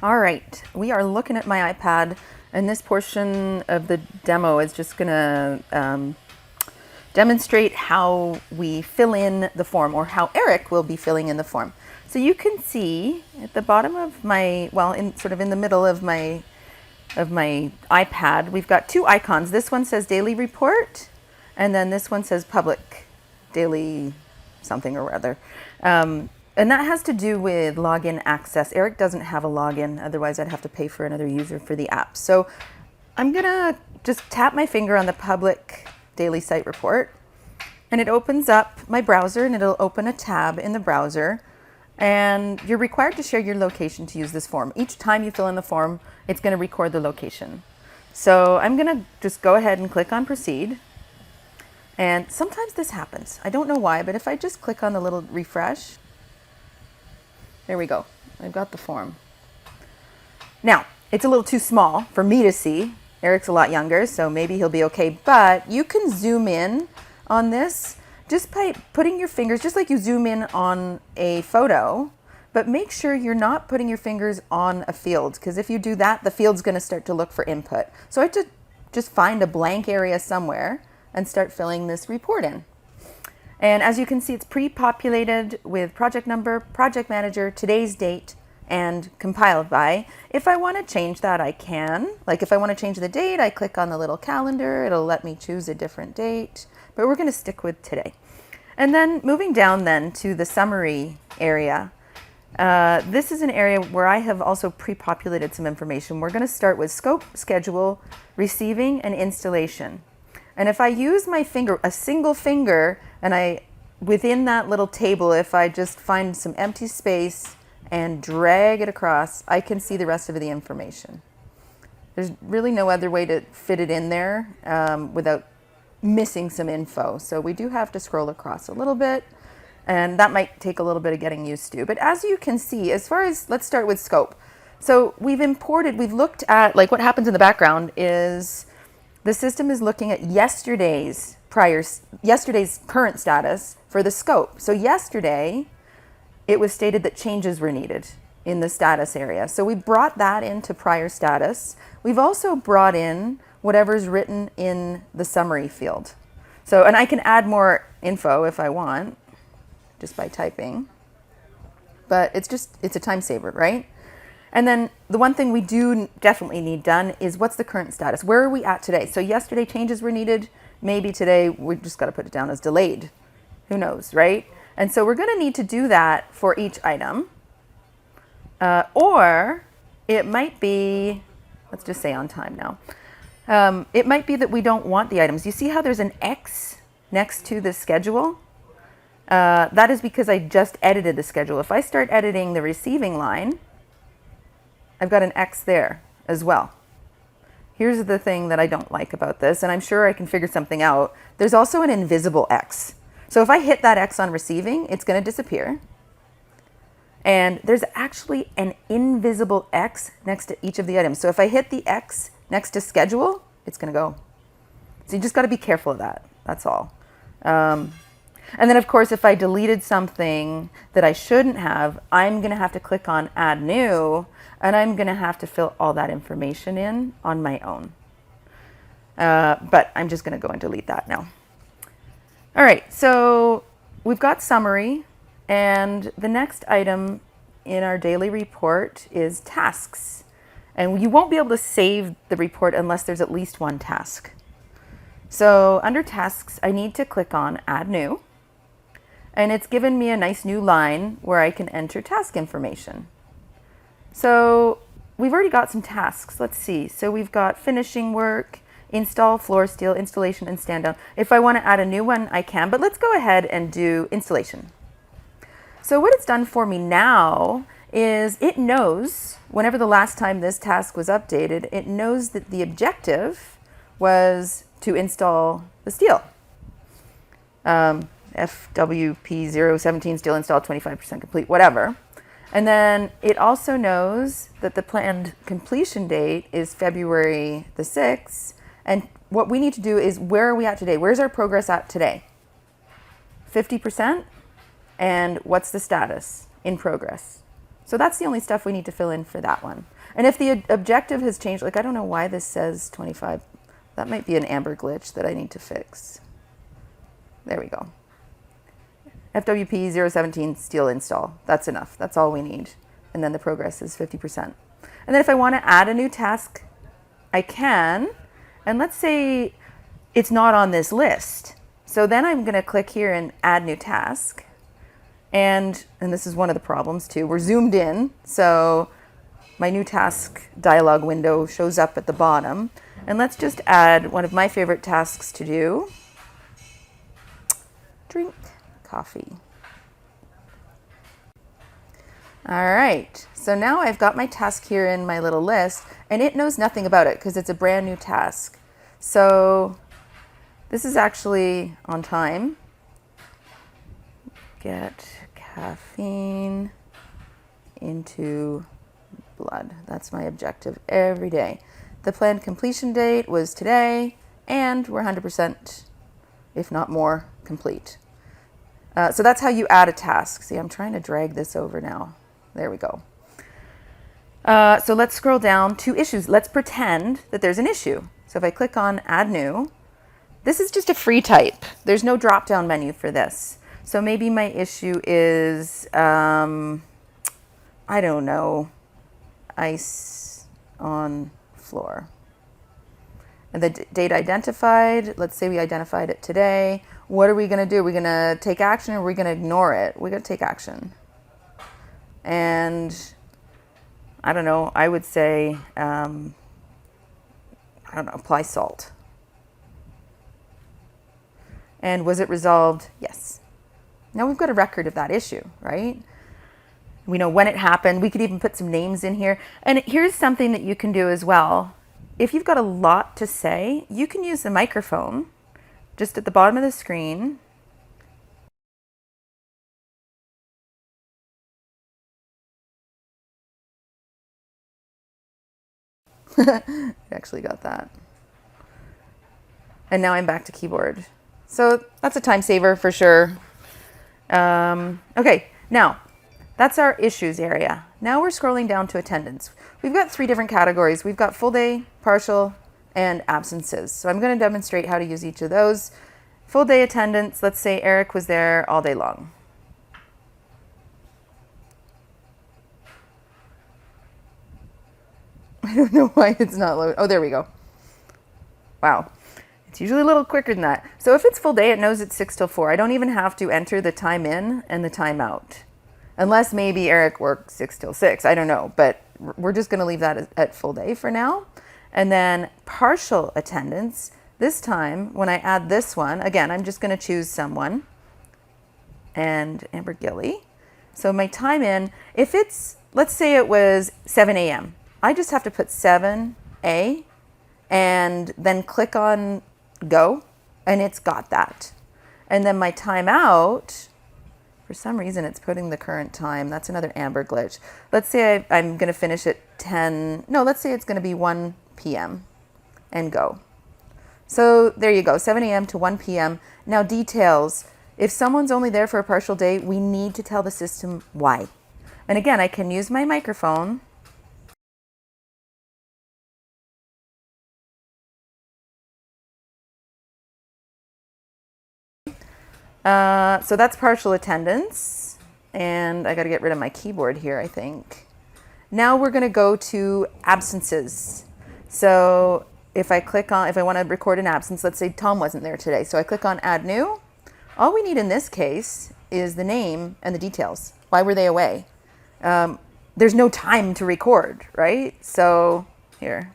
All right, we are looking at my iPad, and this portion of the demo is just going to demonstrate how we fill in the form, or how Eric will be filling in the form. So you can see at the bottom of my, well, in sort of in the middle of my iPad, we've got two icons. This one says daily report, and then this one says public daily something or other. And that has to do with login access. Eric doesn't have a login, otherwise I'd have to pay for another user for the app. So I'm gonna just tap my finger on the public daily site report, and it opens up my browser, and it'll open a tab in the browser. And you're required to share your location to use this form. Each time you fill in the form, it's gonna record the location. So I'm gonna just go ahead and click on proceed. And sometimes this happens. I don't know why, but if I just click on the little refresh, there we go. I've got the form. Now, it's a little too small for me to see. Eric's a lot younger, so maybe he'll be okay. But you can zoom in on this just by putting your fingers, just like you zoom in on a photo, but make sure you're not putting your fingers on a field, because if you do that, the field's going to start to look for input. So I have to just find a blank area somewhere and start filling this report in. And as you can see, it's pre-populated with project number, project manager, today's date, and compiled by. If I want to change that, I can. Like if I want to change the date, I click on the little calendar. It'll let me choose a different date, but we're going to stick with today. And then moving down then to the summary area. This is an area where I have also pre-populated some information. We're going to start with scope, schedule, receiving, and installation. And if I use my finger, a single finger, and within that little table, if I just find some empty space and drag it across, I can see the rest of the information. There's really no other way to fit it in there without missing some info. So we do have to scroll across a little bit, and that might take a little bit of getting used to. But as you can see, as far as, let's start with scope. So we've looked at, like what happens in the background is, the system is looking at yesterday's current status for the scope. So yesterday, it was stated that changes were needed in the status area. So we brought that into prior status. We've also brought in whatever's written in the summary field. So, and I can add more info if I want, just by typing. But it's a time saver, right? And then the one thing we do definitely need done is what's the current status? Where are we at today? So yesterday changes were needed. Maybe today we just got to put it down as delayed. Who knows, right? And so we're going to need to do that for each item. Or it might be, let's just say on time now. It might be that we don't want the items. You see how there's an X next to the schedule? That is because I just edited the schedule. If I start editing the receiving line, I've got an X there as well. Here's the thing that I don't like about this, and I'm sure I can figure something out. There's also an invisible X. So if I hit that X on receiving, it's going to disappear. And there's actually an invisible X next to each of the items. So if I hit the X next to schedule, it's going to go. So you just got to be careful of that. That's all. And then, of course, if I deleted something that I shouldn't have, I'm going to have to click on Add New, and I'm going to have to fill all that information in on my own. But I'm just going to go and delete that now. All right, so we've got summary, and the next item in our daily report is tasks. And you won't be able to save the report unless there's at least one task. So under tasks, I need to click on Add New. And it's given me a nice new line where I can enter task information. So we've already got some tasks. Let's see. So we've got finishing work, install floor steel, installation, and stand down. If I want to add a new one, I can. But let's go ahead and do installation. So what it's done for me now is it knows, whenever the last time this task was updated, it knows that the objective was to install the steel. FWP017 steel installed, 25% complete, whatever. And then it also knows that the planned completion date is February the 6th. And what we need to do is, where are we at today? Where's our progress at today? 50%? And what's the status? In progress. So that's the only stuff we need to fill in for that one. And if the objective has changed, like I don't know why this says 25. That might be an Amber glitch that I need to fix. There we go. FWP 017 steel install. That's enough. That's all we need. And then the progress is 50%. And then if I want to add a new task, I can. And let's say it's not on this list. So then I'm going to click here and add new task. And this is one of the problems too. We're zoomed in. So my new task dialog window shows up at the bottom. And let's just add one of my favorite tasks to do. Drink coffee. All right, so now I've got my task here in my little list, and it knows nothing about it because it's a brand new task. So this is actually on time. Get caffeine into blood. That's my objective every day. The planned completion date was today, and we're 100%, if not more, complete. So that's how you add a task. See, I'm trying to drag this over now. There we go. So let's scroll down to issues. Let's pretend that there's an issue. So if I click on Add New, this is just a free type. There's no drop-down menu for this. So maybe my issue is, I don't know, ice on floor. And the date identified, let's say we identified it today. What are we going to do? Are we going to take action or are we going to ignore it? We're going to take action. And I don't know, I would say, I don't know, apply salt. And was it resolved? Yes. Now we've got a record of that issue, right? We know when it happened. We could even put some names in here. And here's something that you can do as well. If you've got a lot to say, you can use the microphone just at the bottom of the screen. I actually got that. And now I'm back to keyboard. So that's a time saver for sure. Okay, now that's our issues area. Now we're scrolling down to attendance. We've got 3 different categories. We've got full day, partial, and absences. So I'm going to demonstrate how to use each of those. Full day attendance, let's say Eric was there all day long. I don't know why it's not loading. Oh, there we go. Wow. It's usually a little quicker than that. So if it's full day, it knows it's 6 till 4. I don't even have to enter the time in and the time out. Unless maybe Eric worked 6 till 6. I don't know. But we're just going to leave that at full day for now. And then partial attendance. This time, when I add this one, again, I'm just going to choose someone. And Amber Gilly. So my time in, if it's, let's say it was 7 a.m. I just have to put 7A and then click on go, and it's got that. And then my timeout, for some reason it's putting the current time. That's another Amber glitch. Let's say I'm going to finish at 10. No, let's say it's going to be 1 p.m. and go. So there you go, 7 a.m. to 1 p.m. Now details. If someone's only there for a partial day, we need to tell the system why. And again, I can use my microphone. So that's partial attendance, and I got to get rid of my keyboard here, I think. Now we're going to go to absences. So if I want to record an absence, let's say Tom wasn't there today. So I click on Add New. All we need in this case is the name and the details. Why were they away? There's no time to record, right? So here.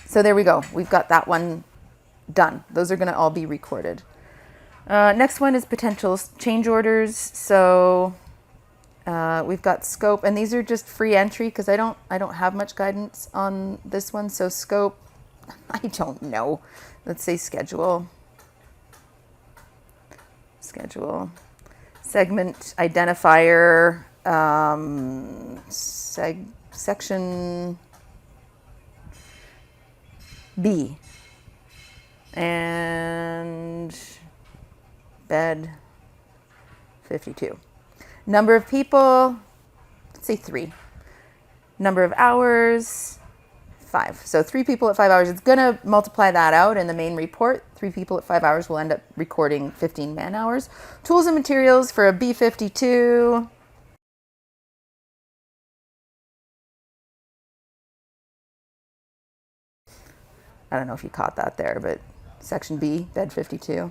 So there we go. We've got that one done. Those are going to all be recorded. Next one is potential change orders. So we've got scope, and these are just free entry because I don't have much guidance on this one. So scope, I don't know. Let's say schedule. Segment identifier, section B. And bed 52. Number of people, let's say 3. Number of hours, 5. So 3 people at 5 hours. It's going to multiply that out in the main report. 3 people at 5 hours will end up recording 15 man hours. Tools and materials for a B52. I don't know if you caught that there, but section B, bed 52.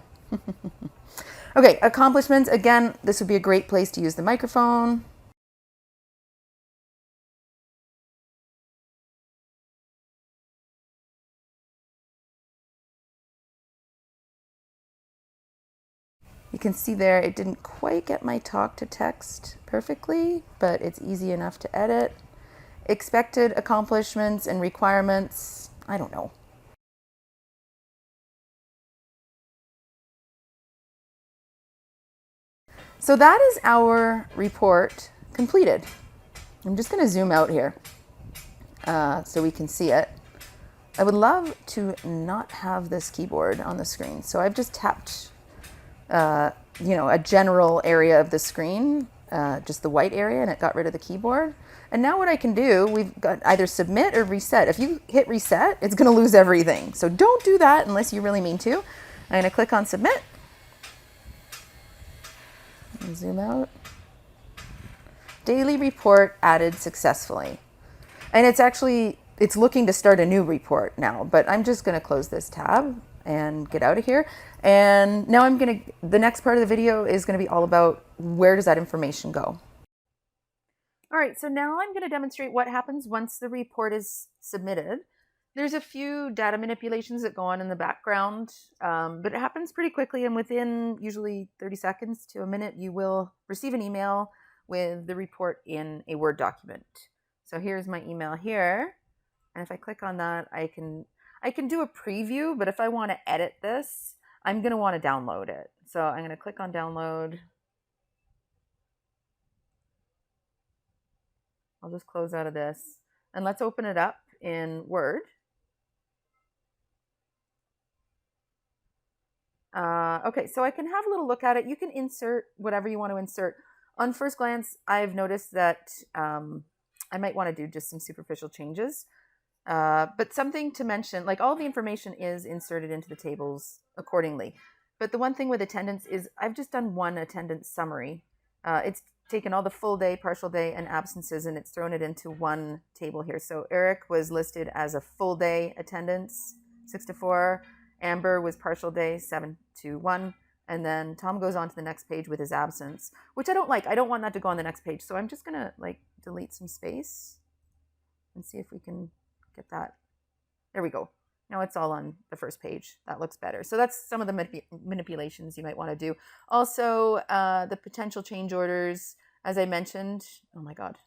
Okay, accomplishments. Again, this would be a great place to use the microphone. You can see there, it didn't quite get my talk to text perfectly, but it's easy enough to edit. Expected accomplishments and requirements, I don't know. So that is our report completed. I'm just going to zoom out here so we can see it. I would love to not have this keyboard on the screen. So I've just tapped, a general area of the screen, just the white area, and it got rid of the keyboard. And now what I can do, we've got either submit or reset. If you hit reset, it's going to lose everything. So don't do that unless you really mean to. I'm going to click on submit. Zoom out. Daily report added successfully. And it's looking to start a new report now, but I'm just going to close this tab and get out of here. And now the next part of the video is going to be all about where does that information go. All right, so now I'm going to demonstrate what happens once the report is submitted. There's a few data manipulations that go on in the background, but it happens pretty quickly, and within usually 30 seconds to a minute, you will receive an email with the report in a Word document. So here's my email here, and if I click on that, I can do a preview, but if I want to edit this, I'm going to want to download it. So I'm going to click on download. I'll just close out of this, and let's open it up in Word. Okay, so I can have a little look at it. You can insert whatever you want to insert. On first glance, I've noticed that I might want to do just some superficial changes. But something to mention, like all the information is inserted into the tables accordingly. But the one thing with attendance is I've just done one attendance summary. It's taken all the full day, partial day, and absences, and it's thrown it into one table here. So Eric was listed as a full day attendance, 6 to 4. Amber was partial day, 7 to 1. And then Tom goes on to the next page with his absence, which I don't like. I don't want that to go on the next page. So I'm just going to delete some space and see if we can get that. There we go. Now it's all on the first page. That looks better. So that's some of the manipulations you might want to do. Also, the potential change orders, as I mentioned, oh my God.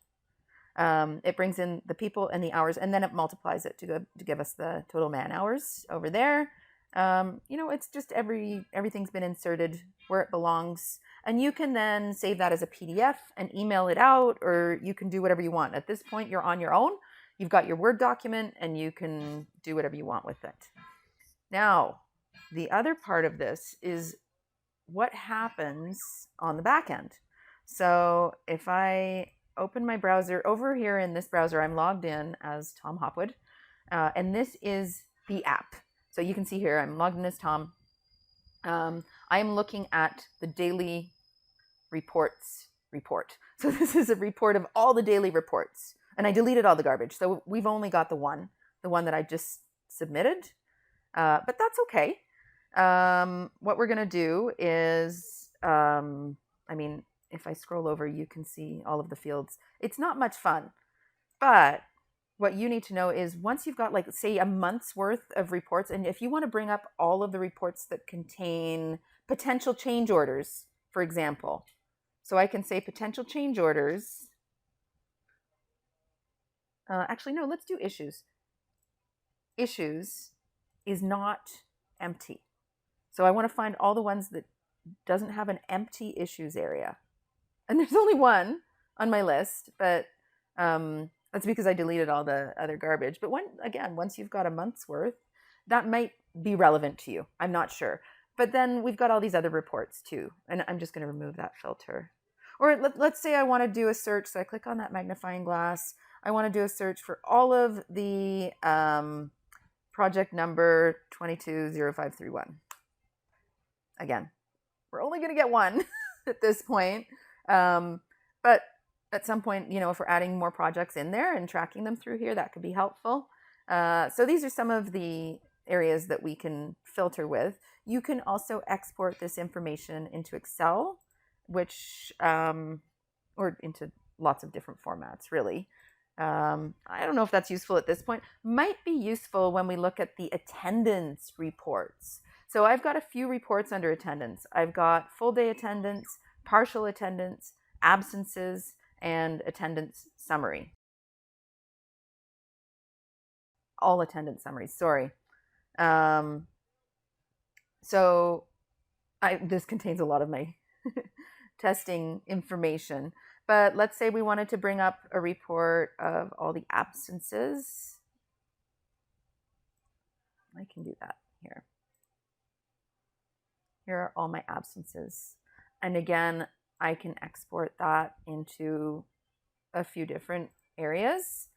It brings in the people and the hours, and then it multiplies it to give us the total man hours over there. It's just everything's been inserted where it belongs, and you can then save that as a PDF and email it out, or you can do whatever you want. At this point, you're on your own. You've got your Word document, and you can do whatever you want with it. Now, the other part of this is what happens on the back end. So if I open my browser over here in this browser, I'm logged in as Tom Hopwood, and this is the app. So you can see here, I'm logged in as Tom. I am looking at the daily reports report. So this is a report of all the daily reports. And I deleted all the garbage. So we've only got the one that I just submitted. But that's okay. What we're going to do is, if I scroll over, you can see all of the fields. It's not much fun. But what you need to know is once you've got, say, a month's worth of reports, and if you want to bring up all of the reports that contain potential change orders, for example. So I can say potential change orders. Actually, no, let's do issues. Issues is not empty. So I want to find all the ones that doesn't have an empty issues area. And there's only one on my list, but that's because I deleted all the other garbage. But once you've got a month's worth, that might be relevant to you. I'm not sure. But then we've got all these other reports too. And I'm just going to remove that filter. Or let's say I want to do a search. So I click on that magnifying glass. I want to do a search for all of the project number 220531. Again, we're only going to get one at this point. But at some point, if we're adding more projects in there and tracking them through here, that could be helpful. So these are some of the areas that we can filter with. You can also export this information into Excel, which, or into lots of different formats, really. I don't know if that's useful at this point. Might be useful when we look at the attendance reports. So I've got a few reports under attendance. I've got full day attendance, partial attendance, absences, and attendance summary. All attendance summaries, sorry. So this contains a lot of my testing information. But let's say we wanted to bring up a report of all the absences. I can do that here. Here are all my absences. And again, I can export that into a few different areas.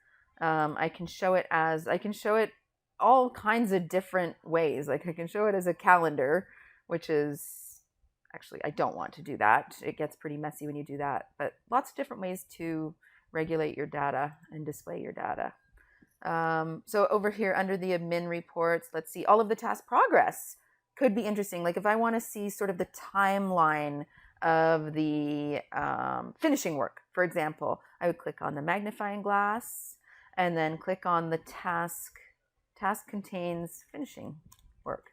I can show it all kinds of different ways. Like I can show it as a calendar, which is actually, I don't want to do that. It gets pretty messy when you do that, but lots of different ways to regulate your data and display your data. So over here under the admin reports, let's see, all of the task progress could be interesting. Like if I want to see sort of the timeline of the finishing work, for example, I would click on the magnifying glass and then click on the task. Task contains finishing work.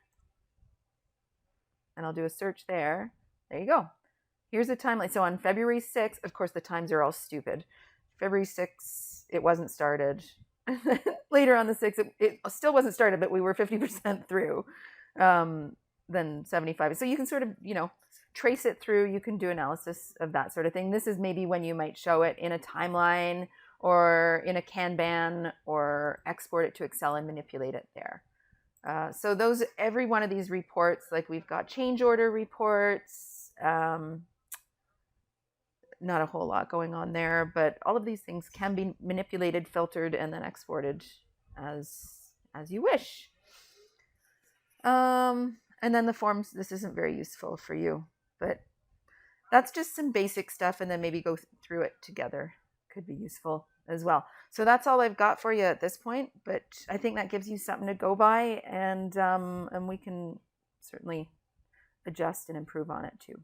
And I'll do a search there. There you go. Here's the timeline. So on February 6th, of course, the times are all stupid. February 6th, it wasn't started. Later on the 6th, it still wasn't started, but we were 50% through. Then 75. So you can sort of, trace it through. You can do analysis of that sort of thing. This is maybe when you might show it in a timeline or in a Kanban or export it to Excel and manipulate it there. So every one of these reports, like we've got change order reports, not a whole lot going on there, but all of these things can be manipulated, filtered, and then exported as you wish. And then the forms, this isn't very useful for you, but that's just some basic stuff, and then maybe go through it together could be useful as well. So that's all I've got for you at this point, but I think that gives you something to go by, and we can certainly adjust and improve on it too.